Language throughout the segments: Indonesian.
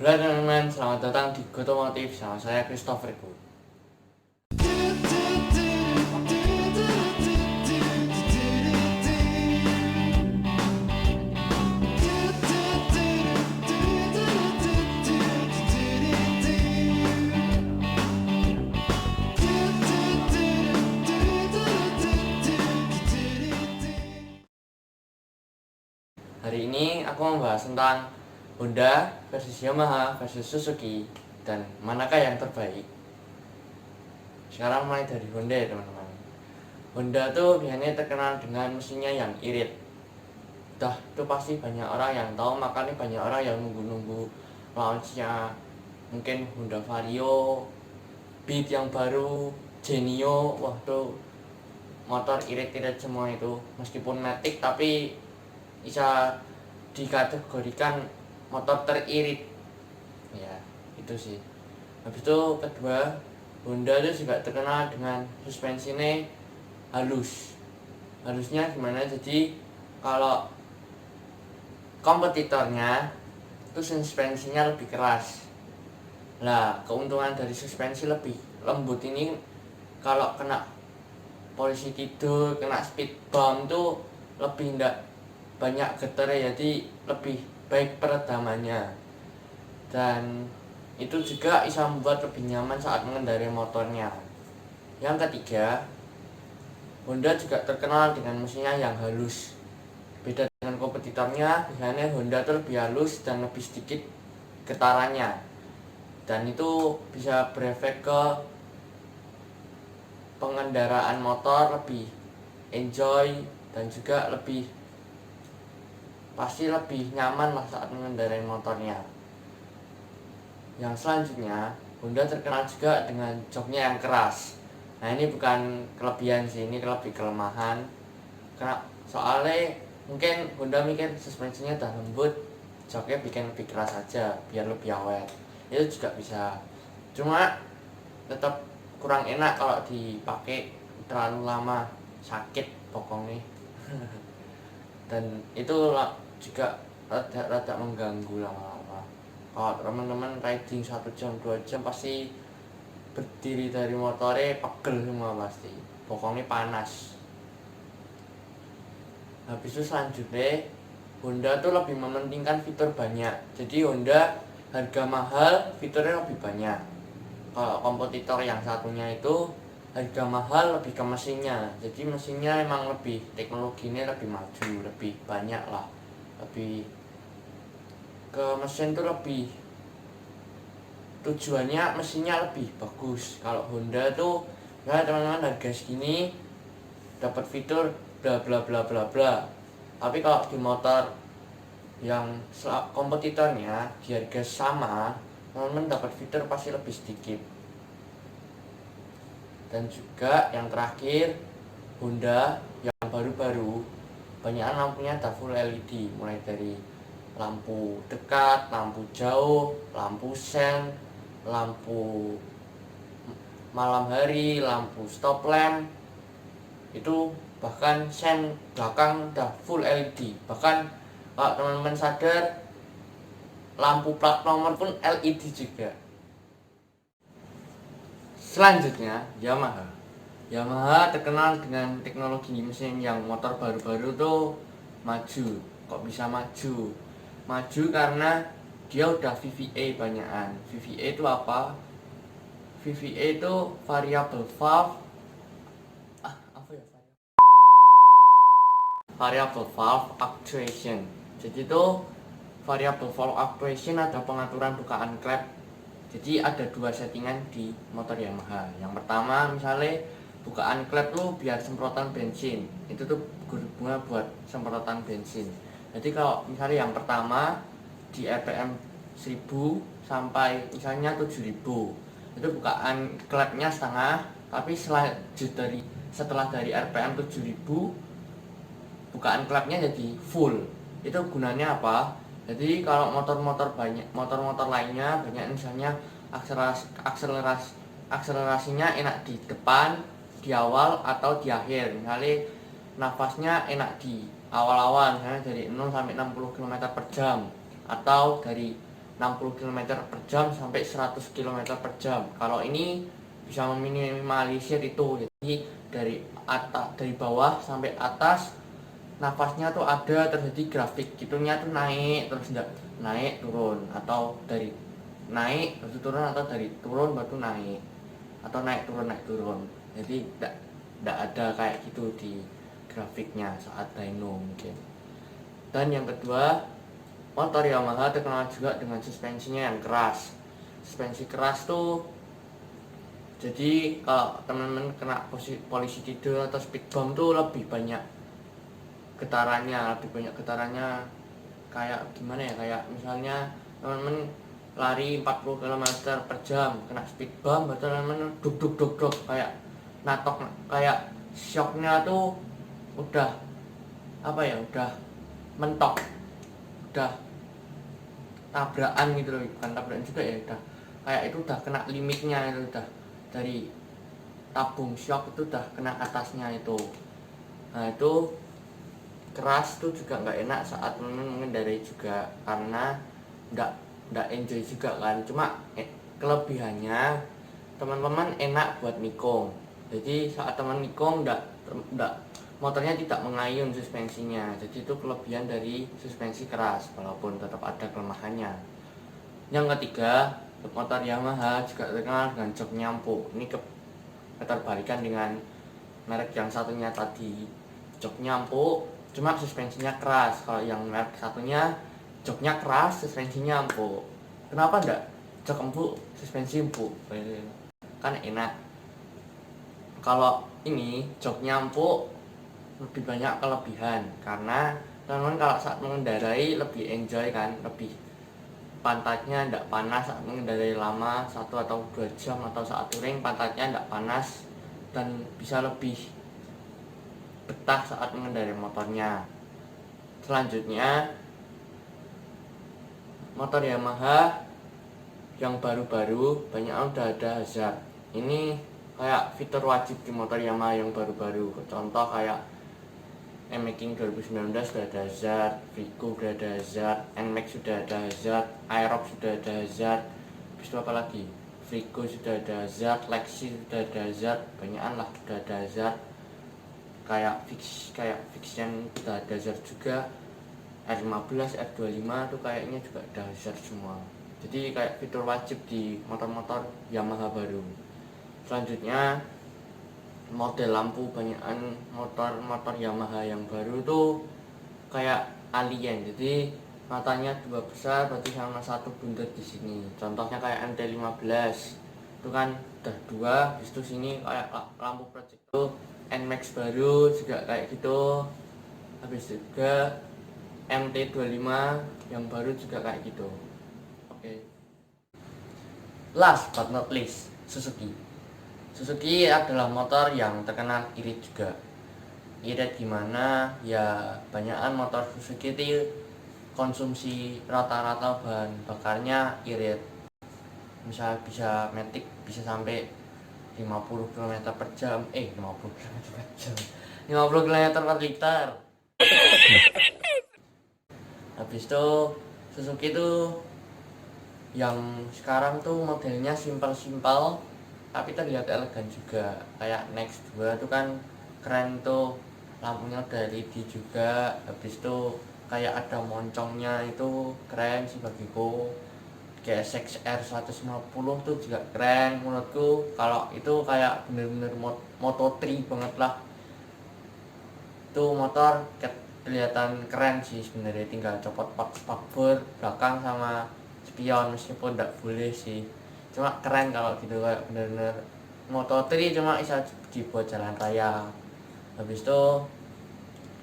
Halo teman-teman, selamat datang di Gotomotif sama saya Christopher. Hari ini aku membahas tentang Honda versus Yamaha versus Suzuki dan manakah yang terbaik. Sekarang mulai dari Honda ya teman-teman. Honda tuh biasanya terkenal dengan mesinnya yang irit. Itu pasti banyak orang yang tahu, makanya banyak orang yang nunggu-nunggu launchnya. Mungkin Honda Vario, Beat yang baru, Genio, wah tuh motor irit-irit semua itu. Meskipun matic tapi bisa dikategorikan motor teririt ya, itu sih. Habis itu kedua, Honda itu juga terkenal dengan suspensinya halusnya gimana, jadi kalau kompetitornya itu suspensinya lebih keras. Nah, keuntungan dari suspensi lebih lembut ini, kalau kena polisi tidur, kena speed bump tuh lebih enggak banyak getarnya, jadi lebih baik peredamannya, dan itu juga bisa membuat lebih nyaman saat mengendarai motornya. Yang ketiga, Honda juga terkenal dengan mesinnya yang halus. Beda dengan kompetitornya, biasanya Honda itu lebih halus dan lebih sedikit getarannya, dan itu bisa berefek ke pengendaraan motor lebih enjoy dan juga pasti lebih nyaman lah saat mengendarai motornya. Yang selanjutnya, Honda terkenal juga dengan joknya yang keras. Nah, ini bukan kelebihan sih, ini lebih kelemahan. Karena soalnya mungkin Honda mikir suspensinya udah lembut, joknya bikin lebih keras aja biar lebih awet. Itu juga bisa. Cuma tetap kurang enak kalau dipakai terlalu lama, sakit pokoknya. Dan itu juga rada mengganggu lama-lama. Kalau teman-teman riding 1 jam 2 jam pasti berdiri dari motornya pegel semua, pasti pokoknya panas. Habis itu selanjutnya, Honda tuh lebih mementingkan fitur banyak. Jadi Honda harga mahal, fiturnya lebih banyak. Kalau kompetitor yang satunya itu harga mahal, lebih ke mesinnya. Jadi mesinnya emang lebih, teknologinya lebih maju, lebih banyak lah, lebih ke mesin tuh lebih, tujuannya mesinnya lebih bagus. Kalau Honda tuh ya teman-teman, harga segini dapat fitur bla bla bla bla bla. Tapi kalau di motor yang kompetitornya di harga sama, teman-teman dapat fitur pasti lebih sedikit. Dan juga yang terakhir, Honda yang baru-baru banyak lampunya udah full LED, mulai dari lampu dekat, lampu jauh, lampu sen, lampu malam hari, lampu stop lamp, itu bahkan sen belakang udah full LED. Bahkan kalau teman-teman sadar, lampu plat nomor pun LED juga. Selanjutnya, Yamaha terkenal dengan teknologi mesin yang motor baru-baru tuh maju. Kok bisa maju? Maju karena dia udah VVA banyakan. VVA itu apa? VVA itu variable valve. Apa ya? Variable valve actuation. Jadi itu variable valve actuation ada pengaturan bukaan klep. Jadi ada 2 settingan di motor Yamaha. Yang pertama, misalnya bukaan klep lu biar semprotan bensin, itu tuh berguna buat semprotan bensin. Jadi kalau misalnya yang pertama di RPM 1000 sampai misalnya 7000, itu bukaan klepnya setengah. Tapi setelah dari RPM 7000, bukaan klepnya jadi full. Itu gunanya apa? Jadi kalau motor-motor lainnya banyak, misalnya akselerasinya enak di depan, di awal atau di akhir. Misalnya nafasnya enak di awal-awal, misalnya dari 0 sampai 60 km per jam, atau dari 60 km per jam sampai 100 km per jam. Kalau ini bisa meminimalisir itu. Jadi dari bawah sampai atas nafasnya tuh ada terjadi grafik gitunya tuh naik terus naik turun, atau dari naik baru turun, atau dari turun baru naik, atau naik turun. Jadi tidak ada kayak gitu di grafiknya saat dyno mungkin. Dan yang kedua, motor Yamaha terkenal juga dengan suspensinya yang keras. Suspensi keras tuh jadi kalau teman-teman kena polisi tidur atau speed bump tuh lebih banyak getarannya, kayak gimana ya, kayak misalnya teman-teman lari 40 km per jam kena speed bump, atau teman-teman duk duk duk duk kayak natok, kayak shocknya tuh udah apa ya, udah mentok, udah tabrakan gitu loh, bukan tabrakan juga ya, udah kayak itu udah kena limitnya, itu udah dari tabung shock itu udah kena atasnya itu. Nah itu keras tuh juga nggak enak saat mengendarai juga, karena nggak enjoy juga kan. Cuma kelebihannya teman-teman enak buat nikung. Jadi saat teman nikung nggak motornya tidak mengayun suspensinya. Jadi itu kelebihan dari suspensi keras, walaupun tetap ada kelemahannya. Yang ketiga, motor Yamaha juga terkenal dengan jok nyampu. Ini keterbalikan dengan merek yang satunya tadi, jok nyampu cuma suspensinya keras. Kalau yang merek satunya joknya keras, suspensinya empuk. Kenapa enggak jok empuk suspensi empuk, kan enak. Kalau ini joknya empuk lebih banyak kelebihan, karena teman-teman kalau saat mengendarai lebih enjoy kan, lebih pantatnya tidak panas saat mengendarai lama 1 atau 2 jam, atau saat touring pantatnya tidak panas dan bisa lebih betah saat mengendarai motornya. Selanjutnya, motor Yamaha yang baru-baru banyak udah ada hazard. Ini kayak fitur wajib di motor Yamaha yang baru-baru. Contoh kayak N-Making 2019 sudah ada hazard, Vigo sudah ada hazard, N-Max sudah ada hazard, Aerox sudah ada hazard. Habis itu apa lagi? Vigo sudah ada hazard, Lexi sudah ada hazard, banyakan lah sudah ada hazard. Kayak Fiction sudah ada hazard juga, R15, R25 tuh kayaknya juga ada hazard semua. Jadi kayak fitur wajib di motor-motor Yamaha baru. Selanjutnya, model lampu banyakan motor Yamaha yang baru tuh kayak alien. Jadi matanya 2 besar berarti sama 1 buntut di sini. Contohnya kayak MT-15 itu kan udah 2, habis itu sini kayak lampu project tuh. NMAX baru juga kayak gitu. Habis juga MT-25 yang baru juga kayak gitu. Oke. Last but not least, Suzuki. Suzuki adalah motor yang terkenal irit juga. Irit gimana? Ya banyakan motor Suzuki itu konsumsi rata-rata bahan bakarnya irit. Misal bisa Matic bisa sampai 50 km per jam. 50 km per jam. 50 km per liter. Habis itu Suzuki itu yang sekarang tuh modelnya simpel-simpel tapi terlihat elegan juga. Kayak Next 2 tuh kan keren tuh, lampunya udah LED juga. Habis itu kayak ada moncongnya, itu keren sih bagiku. GSX R 150 tuh juga keren menurutku. Kalau itu kayak bener-bener Moto3 banget lah. Itu motor kelihatan keren sih sebenarnya, tinggal copot spakbor belakang sama spion, meskipun tidak boleh sih, cuma keren kalau gitu, kayak bener-bener Moto3 cuma bisa dibuat jalan raya. Habis itu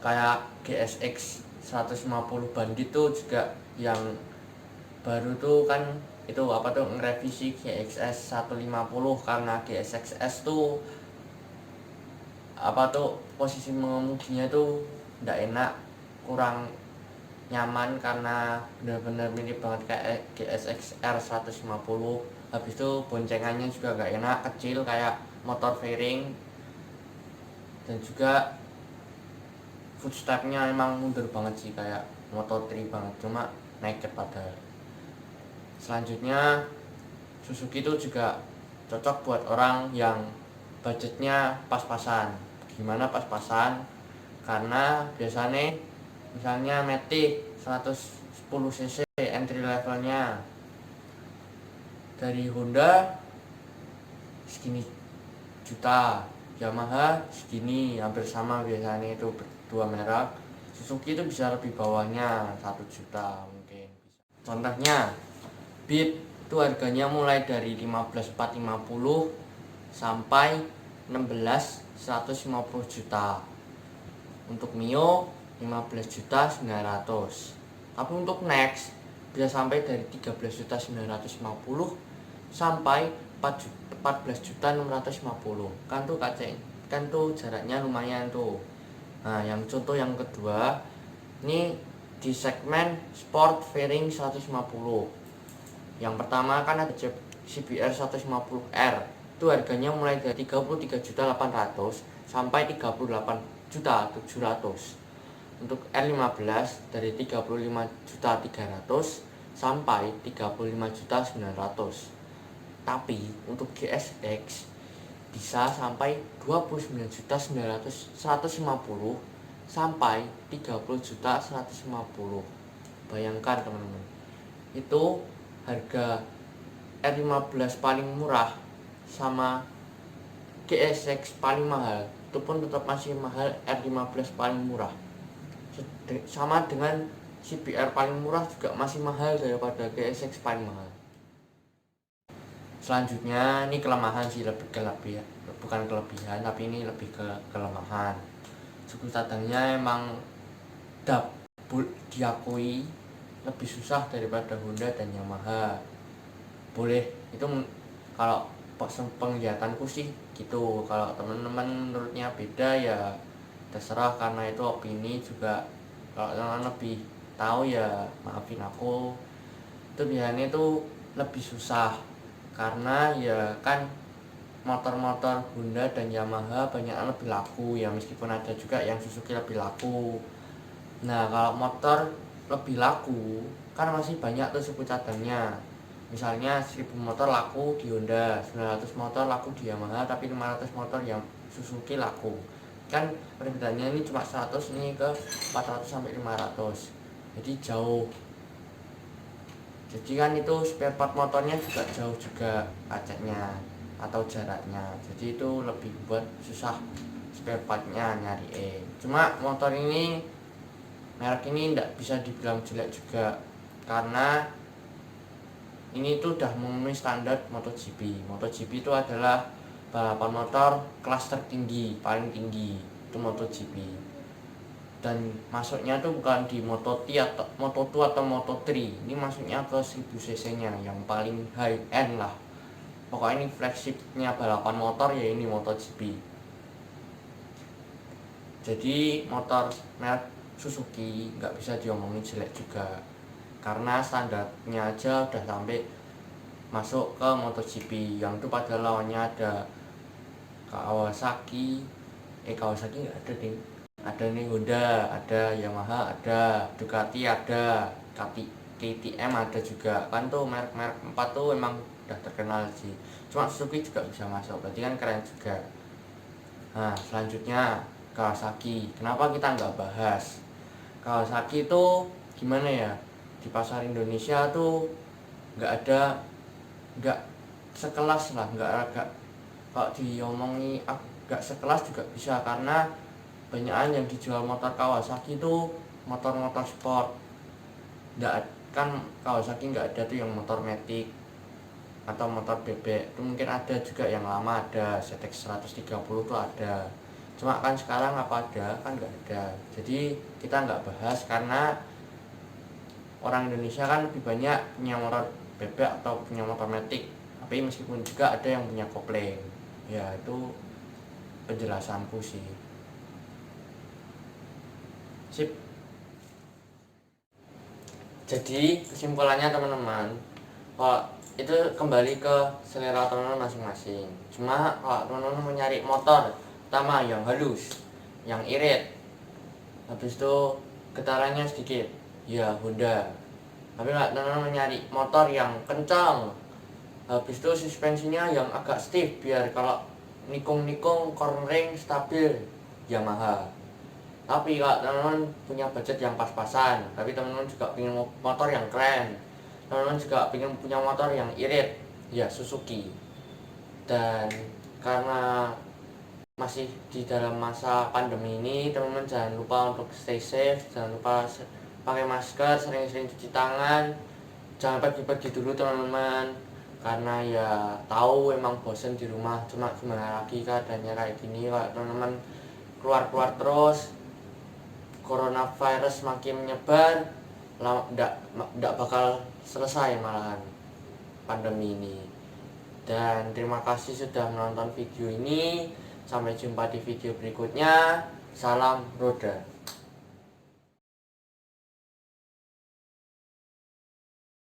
kayak GSX 150 Bandit tuh juga yang baru tuh kan, itu apa tuh, ngerevisi GSX 150 karena GSX-S tuh apa tuh posisi mengemudinya tuh nggak enak, kurang nyaman karena benar-benar mirip banget kayak GSX R 150. Habis itu boncengannya juga nggak enak, kecil kayak motor fairing, dan juga footstepnya emang mundur banget sih kayak Moto3 banget, cuma naked padahal. Selanjutnya Suzuki itu juga cocok buat orang yang budgetnya pas-pasan. Gimana pas-pasan? Karena biasanya misalnya Matic 110 cc entry levelnya dari Honda segini juta, Yamaha segini, hampir sama biasanya itu dua merek. Suzuki itu bisa lebih bawahnya 1 juta mungkin. Contohnya Beat itu harganya mulai dari 15.450 sampai 16.150 juta. Untuk Mio 15.900. Tapi untuk Next bisa sampai dari 13.950 sampai 14.650. Kan tuh kaceng, kan tuh jaraknya lumayan tuh. Nah, yang contoh yang kedua ini di segmen Sport Fairing 150. Yang pertama kan ada CBR 150R. Itu harganya mulai dari 33.800 sampai 38.700. Untuk R15 dari 35.300 sampai 35.900. Tapi untuk GSX bisa sampai 29.900 150 sampai 30.150. Bayangkan teman-teman, itu harga R15 paling murah sama GSX paling mahal, itu pun tetap masih mahal R15 paling murah. Sama dengan CBR paling murah juga masih mahal daripada GSX paling mahal. Selanjutnya ini kelemahan sih, lebih kelebihan, bukan kelebihan tapi ini lebih ke kelemahan. Suku cadangnya emang diakui lebih susah daripada Honda dan Yamaha. Boleh itu kalau penglihatanku sih gitu. Kalau teman-teman menurutnya beda ya terserah, karena itu opini juga. Kalau teman-teman lebih tahu ya maafin aku. Itu biasanya itu lebih susah karena ya kan motor-motor Honda dan Yamaha banyak yang lebih laku ya, meskipun ada juga yang Suzuki lebih laku. Nah, kalau motor lebih laku kan masih banyak tuh suku cadangnya. Misalnya 1000 motor laku di Honda, 900 motor laku di Yamaha, tapi 500 motor yang Suzuki laku. Kan perbedaannya ini cuma 100 ini ke 400 sampai 500. Jadi jauh. Jadi kan itu spare part motornya juga jauh juga paceknya atau jaraknya. Jadi itu lebih buat susah spare partnya nyari. Cuma motor ini, merek ini tidak bisa dibilang jelek juga, karena ini tuh udah memenuhi standar MotoGP. MotoGP itu adalah balapan motor kelas tertinggi, paling tinggi itu MotoGP. Dan masuknya tuh bukan di Moto2 atau Moto3. Ini masuknya ke 1000 cc nya yang paling high end lah. Pokoknya ini flagshipnya balapan motor ya ini MotoGP. Jadi motor merek Suzuki nggak bisa diomongin jelek juga, karena standarnya aja udah sampai masuk ke MotoGP. Yang itu pada lawannya ada Kawasaki nggak ada deh. Ada nih Honda, ada Yamaha, ada Ducati, ada KTM ada juga. Kan tuh merek-merek 4 tuh emang udah terkenal sih. Cuma Suzuki juga bisa masuk, berarti kan keren juga. Nah, selanjutnya Kawasaki. Kenapa kita nggak bahas Kawasaki itu? Gimana ya, di pasar Indonesia tuh nggak sekelas lah, nggak kalau diomongi nggak sekelas juga bisa, karena banyakan yang dijual motor Kawasaki itu motor-motor sport. Nggak kan Kawasaki nggak ada tuh yang motor Matic atau motor bebek. Itu mungkin ada juga yang lama, ada ZX 130 tuh ada. Cuma kan sekarang apa ada? Kan nggak ada. Jadi kita nggak bahas karena orang Indonesia kan lebih banyak punya motor bebek atau punya motor Matic. Tapi meskipun juga ada yang punya kopling. Ya itu penjelasanku sih. Sip. Jadi kesimpulannya teman-teman, kalau itu kembali ke selera teman-teman masing-masing. Cuma kalau teman-teman mau nyari motor pertama yang halus, yang irit, habis itu getarannya sedikit, ya Honda. Tapi kalau teman-teman nyari motor yang kencang, habis itu suspensinya yang agak stiff biar kalau nikung-nikung cornering stabil, Yamaha. Tapi kalau teman-teman punya budget yang pas-pasan, tapi teman-teman juga ingin motor yang keren, teman-teman juga ingin punya motor yang irit, ya Suzuki. Dan karena masih di dalam masa pandemi ini, teman-teman jangan lupa untuk stay safe, jangan lupa pakai masker, sering-sering cuci tangan, jangan pergi-pergi dulu teman-teman, karena ya tahu emang bosen di rumah, cuma gimana lagi keadaannya kayak gini. Kalau teman-teman keluar-keluar terus, coronavirus makin menyebar, nggak bakal selesai malahan pandemi ini. Dan terima kasih sudah menonton video ini. Sampai jumpa di video berikutnya. Salam Roda.